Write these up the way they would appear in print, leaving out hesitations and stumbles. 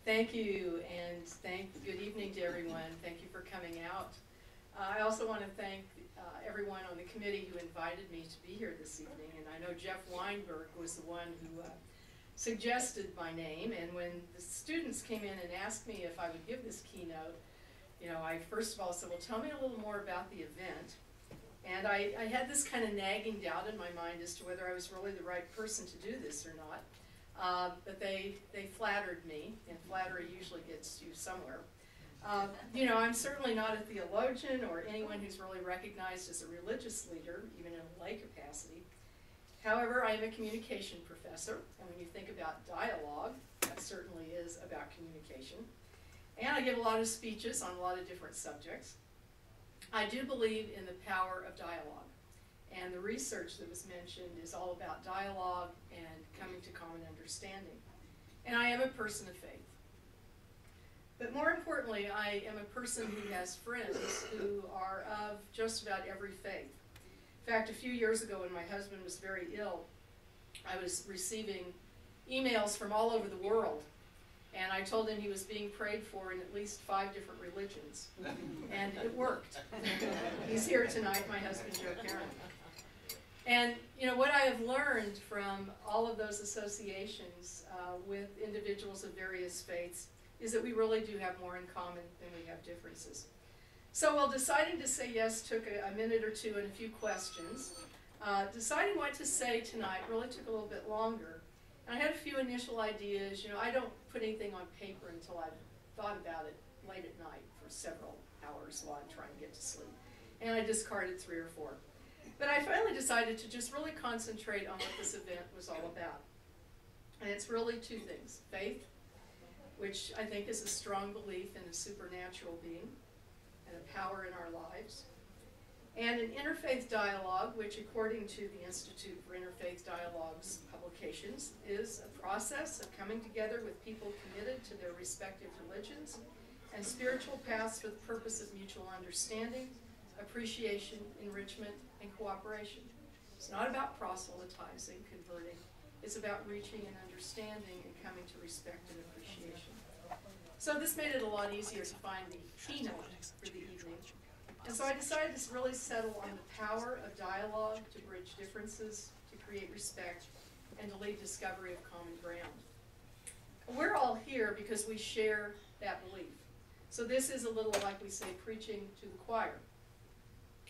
Thank you, and good evening to everyone. Thank you for coming out. I also want to thank everyone on the committee who invited me to be here this evening, and I know Jeff Weinberg was the one who suggested my name, and when the students came in and asked me if I would give this keynote, you know, I first of all said, well, tell me a little more about the event. And I had this kind of nagging doubt in my mind as to whether I was really the right person to do this or not. But they flattered me, and flattery usually gets you somewhere. You know, I'm certainly not a theologian or anyone who's really recognized as a religious leader, even in a lay capacity. However, I am a communication professor, and when you think about dialogue, that certainly is about communication. And I give a lot of speeches on a lot of different subjects. I do believe in the power of dialogue, and the research that was mentioned is all about dialogue and coming to common understanding. And I am a person of faith. But more importantly, I am a person who has friends who are of just about every faith. In fact, a few years ago when my husband was very ill, I was receiving emails from all over the world. And I told him he was being prayed for in at least 5 different religions. And it worked. He's here tonight, my husband, Joe Carlin. And you know, what I have learned from all of those associations with individuals of various faiths is that we really do have more in common than we have differences. So while deciding to say yes took a minute or two and a few questions, deciding what to say tonight really took a little bit longer. And I had a few initial ideas. You know, I don't put anything on paper until I've thought about it late at night for several hours while I'm trying to get to sleep. And I discarded 3 or 4. But I finally decided to just really concentrate on what this event was all about. And it's really 2 things: faith, which I think is a strong belief in a supernatural being and a power in our lives, and an interfaith dialogue, which according to the Institute for Interfaith Dialogues publications is a process of coming together with people committed to their respective religions and spiritual paths for the purpose of mutual understanding, appreciation, enrichment, and cooperation. It's not about proselytizing, converting. It's about reaching and understanding and coming to respect and appreciation. So this made it a lot easier to find the keynote for the evening. And so I decided to really settle on the power of dialogue to bridge differences, to create respect, and to lead discovery of common ground. We're all here because we share that belief. So this is a little, like we say, preaching to the choir.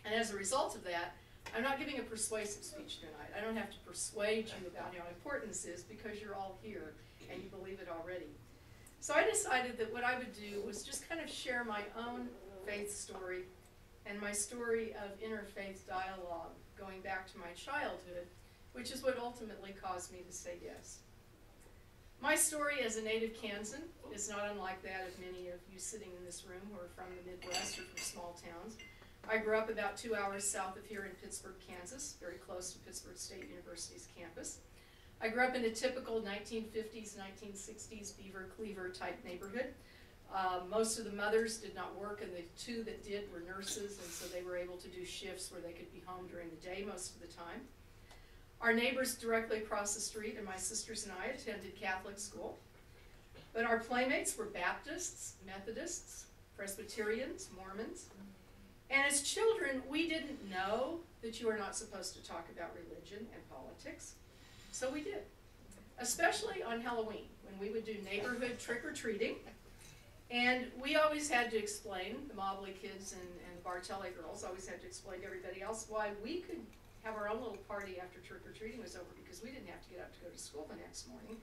And as a result of that, I'm not giving a persuasive speech tonight. I don't have to persuade you about how important this is because you're all here and you believe it already. So I decided that what I would do was just kind of share my own faith story and my story of interfaith dialogue going back to my childhood, which is what ultimately caused me to say yes. My story as a native Kansan is not unlike that of many of you sitting in this room who are from the Midwest or from small towns. I grew up about 2 hours south of here in Pittsburgh, Kansas, very close to Pittsburgh State University's campus. I grew up in a typical 1950s, 1960s Beaver Cleaver type neighborhood. Most of the mothers did not work, and the 2 that did were nurses, and so they were able to do shifts where they could be home during the day most of the time. Our neighbors directly across the street and my sisters and I attended Catholic school. But our playmates were Baptists, Methodists, Presbyterians, Mormons. And as children, we didn't know that you are not supposed to talk about religion and politics. So we did, especially on Halloween, when we would do neighborhood trick-or-treating. And we always had to explain, the Mobley kids and the Bartelli girls always had to explain to everybody else why we could have our own little party after trick-or-treating was over, because we didn't have to get up to go to school the next morning,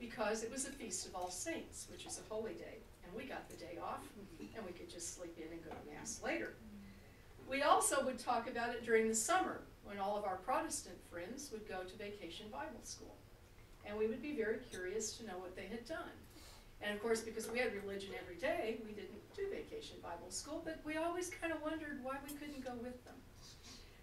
because it was a Feast of All Saints, which is a holy day. And we got the day off, and we could just sleep in and go to Mass later. We also would talk about it during the summer, when all of our Protestant friends would go to Vacation Bible School. And we would be very curious to know what they had done. And of course, because we had religion every day, we didn't do Vacation Bible School, but we always kind of wondered why we couldn't go with them.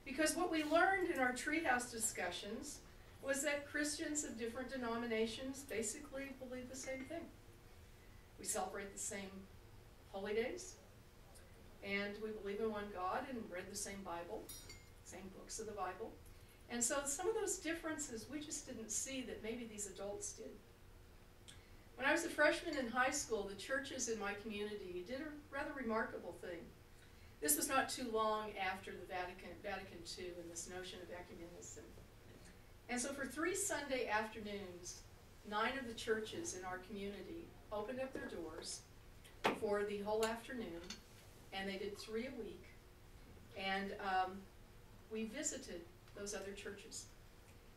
Because what we learned in our treehouse discussions was that Christians of different denominations basically believe the same thing. We celebrate the same holy days, and we believe in one God and read the same Bible, same books of the Bible. And so some of those differences we just didn't see that maybe these adults did. When I was a freshman in high school, the churches in my community did a rather remarkable thing. This was not too long after the Vatican II and this notion of ecumenism. And so for 3 Sunday afternoons, 9 of the churches in our community opened up their doors for the whole afternoon, and they did 3 a week. And we visited those other churches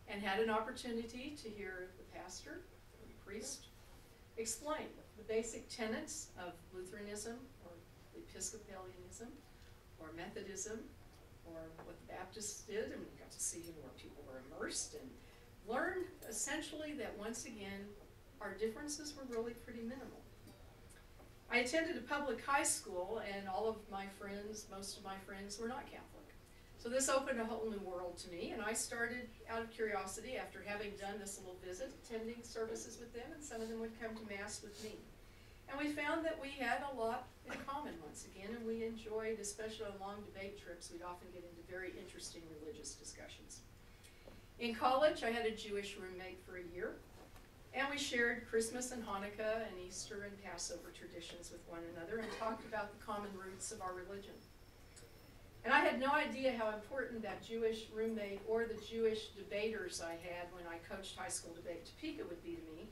and had an opportunity to hear the pastor or the priest explain the basic tenets of Lutheranism or Episcopalianism or Methodism or what the Baptists did, and we got to see where people were immersed and learn essentially that once again our differences were really pretty minimal. I attended a public high school, and all of my friends, most of my friends, were not Catholic. So this opened a whole new world to me, and I started out of curiosity after having done this little visit, attending services with them, and some of them would come to Mass with me. And we found that we had a lot in common once again, and we enjoyed, especially on long debate trips, we'd often get into very interesting religious discussions. In college, I had a Jewish roommate for a year, and we shared Christmas and Hanukkah and Easter and Passover traditions with one another and talked about the common roots of our religion. And I had no idea how important that Jewish roommate or the Jewish debaters I had when I coached high school debate Topeka would be to me,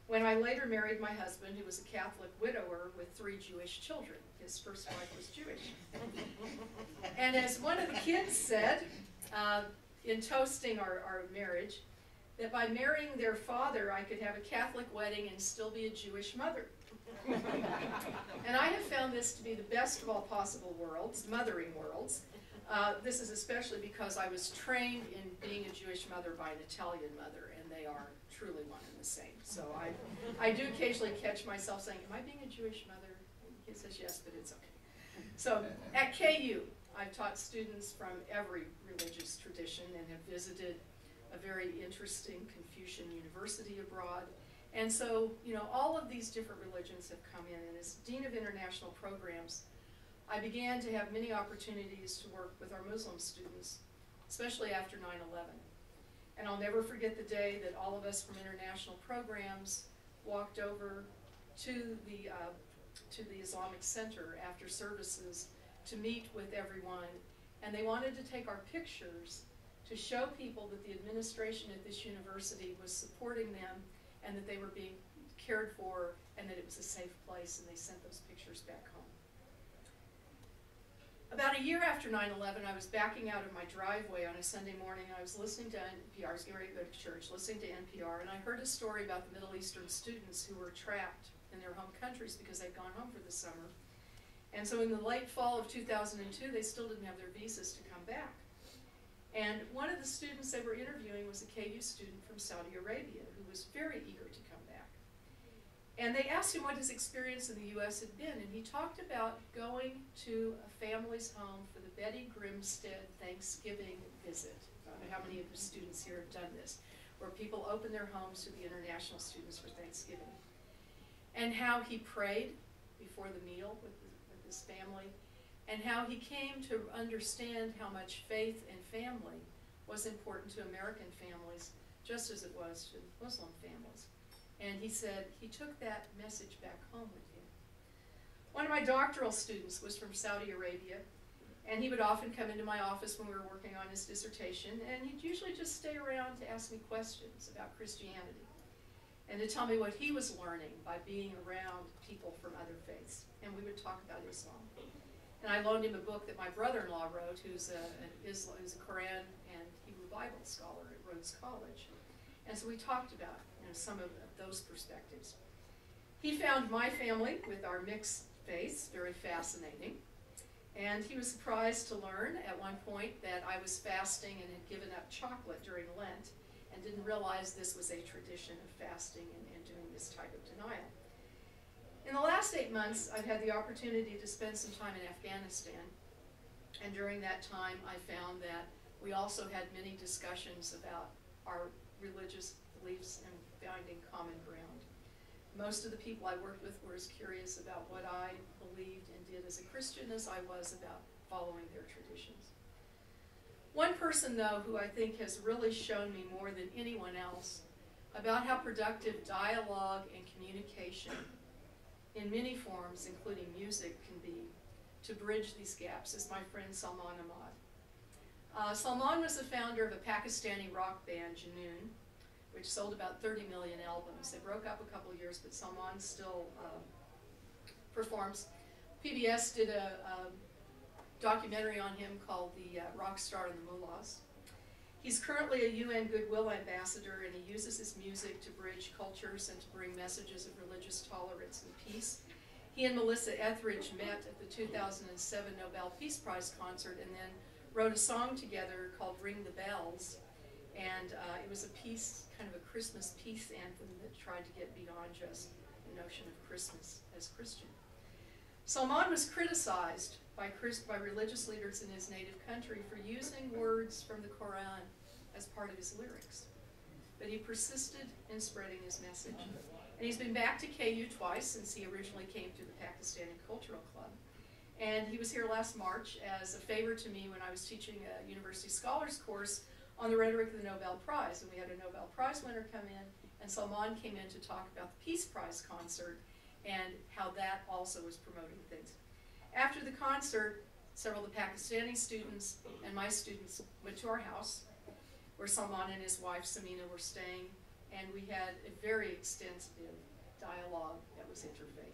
when I later married my husband, who was a Catholic widower with 3 Jewish children. His first wife was Jewish. And as one of the kids said, in toasting our marriage, that by marrying their father, I could have a Catholic wedding and still be a Jewish mother. And I have found this to be the best of all possible worlds, mothering worlds. This is especially because I was trained in being a Jewish mother by an Italian mother, and they are truly one and the same. So I do occasionally catch myself saying, am I being a Jewish mother? And he says yes, but it's okay. So at KU, I've taught students from every religious tradition and have visited a very interesting Confucian university abroad. And so, you know, all of these different religions have come in, and as Dean of International Programs, I began to have many opportunities to work with our Muslim students, especially after 9/11. And I'll never forget the day that all of us from International Programs walked over to the Islamic Center after services to meet with everyone, and they wanted to take our pictures to show people that the administration at this university was supporting them and that they were being cared for and that it was a safe place, and they sent those pictures back home. About a year after 9/11, I was backing out of my driveway on a Sunday morning, and I was listening to NPR. I was getting ready to go to church, listening to NPR, and I heard a story about the Middle Eastern students who were trapped in their home countries because they'd gone home for the summer. And so in the late fall of 2002, they still didn't have their visas to come back. And one of the students they were interviewing was a KU student from Saudi Arabia who was very eager to come back. And they asked him what his experience in the U.S. had been, and he talked about going to a family's home for the Betty Grimstead Thanksgiving visit. I don't know how many of the students here have done this, where people open their homes to the international students for Thanksgiving. And how he prayed before the meal with his family, and how he came to understand how much faith and family was important to American families, just as it was to Muslim families. And he said he took that message back home with him. One of my doctoral students was from Saudi Arabia, and he would often come into my office when we were working on his dissertation, and he'd usually just stay around to ask me questions about Christianity and to tell me what he was learning by being around people from other faiths. And we would talk about Islam. And I loaned him a book that my brother-in-law wrote, who's a Quran and Hebrew Bible scholar at Rhodes College. And so we talked about, you know, some of those perspectives. He found my family with our mixed faiths very fascinating. And he was surprised to learn at one point that I was fasting and had given up chocolate during Lent and didn't realize this was a tradition of fasting and doing this type of denial. In the last 8 months, I've had the opportunity to spend some time in Afghanistan, and during that time I found that we also had many discussions about our religious beliefs and finding common ground. Most of the people I worked with were as curious about what I believed and did as a Christian as I was about following their traditions. One person, though, who I think has really shown me more than anyone else about how productive dialogue and communication in many forms, including music, can be to bridge these gaps is my friend Salman Ahmad. Salman was the founder of a Pakistani rock band, Junoon, which sold about 30 million albums. They broke up a couple of years, but Salman still performs. PBS did a documentary on him called The Rock Star and the Mullahs. He's currently a UN Goodwill Ambassador, and he uses his music to bridge cultures and to bring messages of religious tolerance and peace. He and Melissa Etheridge met at the 2007 Nobel Peace Prize concert and then wrote a song together called Ring the Bells. And it was a peace, kind of a Christmas peace anthem that tried to get beyond just the notion of Christmas as Christian. Salman was criticized by religious leaders in his native country for using words from the Quran as part of his lyrics. But he persisted in spreading his message. And he's been back to KU twice since he originally came to the Pakistani Cultural Club. And he was here last March as a favor to me when I was teaching a university scholars course on the rhetoric of the Nobel Prize. And we had a Nobel Prize winner come in, and Salman came in to talk about the Peace Prize concert and how that also was promoting things. After the concert, several of the Pakistani students and my students went to our house, where Salman and his wife Samina were staying, and we had a very extensive dialogue that was interfaith.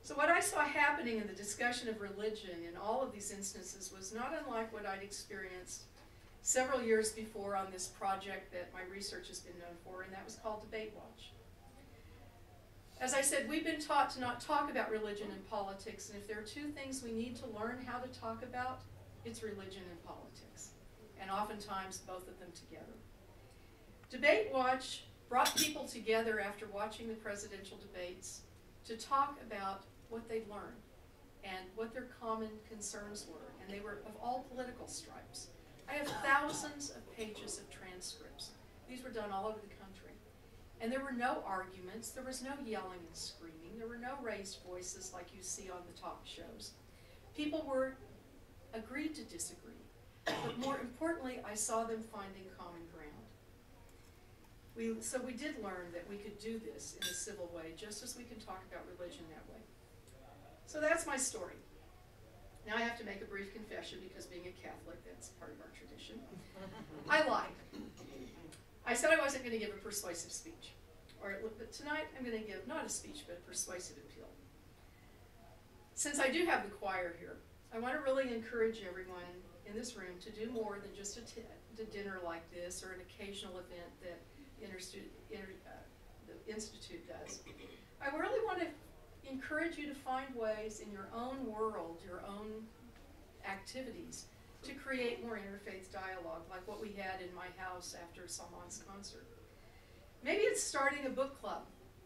So what I saw happening in the discussion of religion in all of these instances was not unlike what I'd experienced several years before on this project that my research has been known for, and that was called Debate Watch. As I said, we've been taught to not talk about religion and politics, and if there are two things we need to learn how to talk about, it's religion and politics, and oftentimes both of them together. Debate Watch brought people together after watching the presidential debates to talk about what they'd learned and what their common concerns were, and they were of all political stripes. I have thousands of pages of transcripts. These were done all over the country. And there were no arguments, there was no yelling and screaming, there were no raised voices like you see on the talk shows. People agreed to disagree, but more importantly, I saw them finding common ground. So we did learn that we could do this in a civil way, just as we can talk about religion that way. So that's my story. Now I have to make a brief confession because being a Catholic, that's part of our tradition. I lied. I said I wasn't going to give a persuasive speech. But tonight I'm going to give not a speech, but a persuasive appeal. Since I do have the choir here, I want to really encourage everyone in this room to do more than just a dinner like this or an occasional event that the Institute does. I really want to encourage you to find ways in your own world, your own activities, to create more interfaith dialogue, like what we had in my house after Salman's concert. Maybe it's starting a book club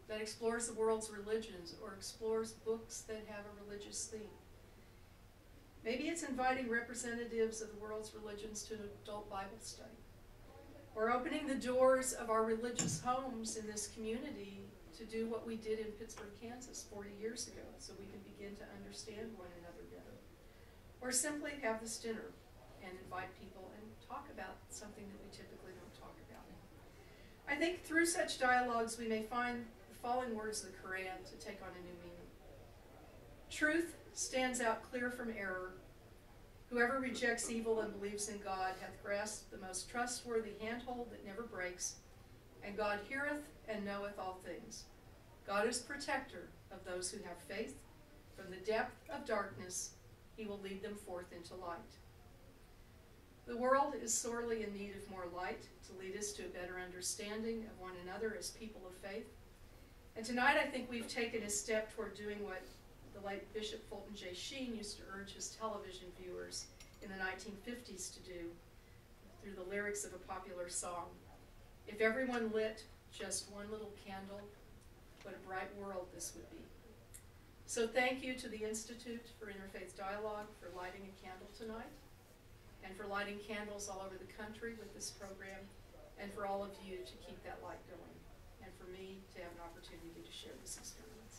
that explores the world's religions or explores books that have a religious theme. Maybe it's inviting representatives of the world's religions to an adult Bible study. Or opening the doors of our religious homes in this community to do what we did in Pittsburgh, Kansas 40 years ago, so we can begin to understand one another better. Or simply have this dinner and invite people and talk about something that we typically don't talk about. I think through such dialogues we may find the following words of the Quran to take on a new meaning. Truth stands out clear from error. Whoever rejects evil and believes in God hath grasped the most trustworthy handhold that never breaks, and God heareth and knoweth all things. God is protector of those who have faith. From the depth of darkness he will lead them forth into light. The world is sorely in need of more light to lead us to a better understanding of one another as people of faith. And tonight I think we've taken a step toward doing what the late Bishop Fulton J. Sheen used to urge his television viewers in the 1950s to do through the lyrics of a popular song. If everyone lit just one little candle, what a bright world this would be. So thank you to the Institute for Interfaith Dialogue for lighting a candle tonight, and for lighting candles all over the country with this program, and for all of you to keep that light going, and for me to have an opportunity to share this experience.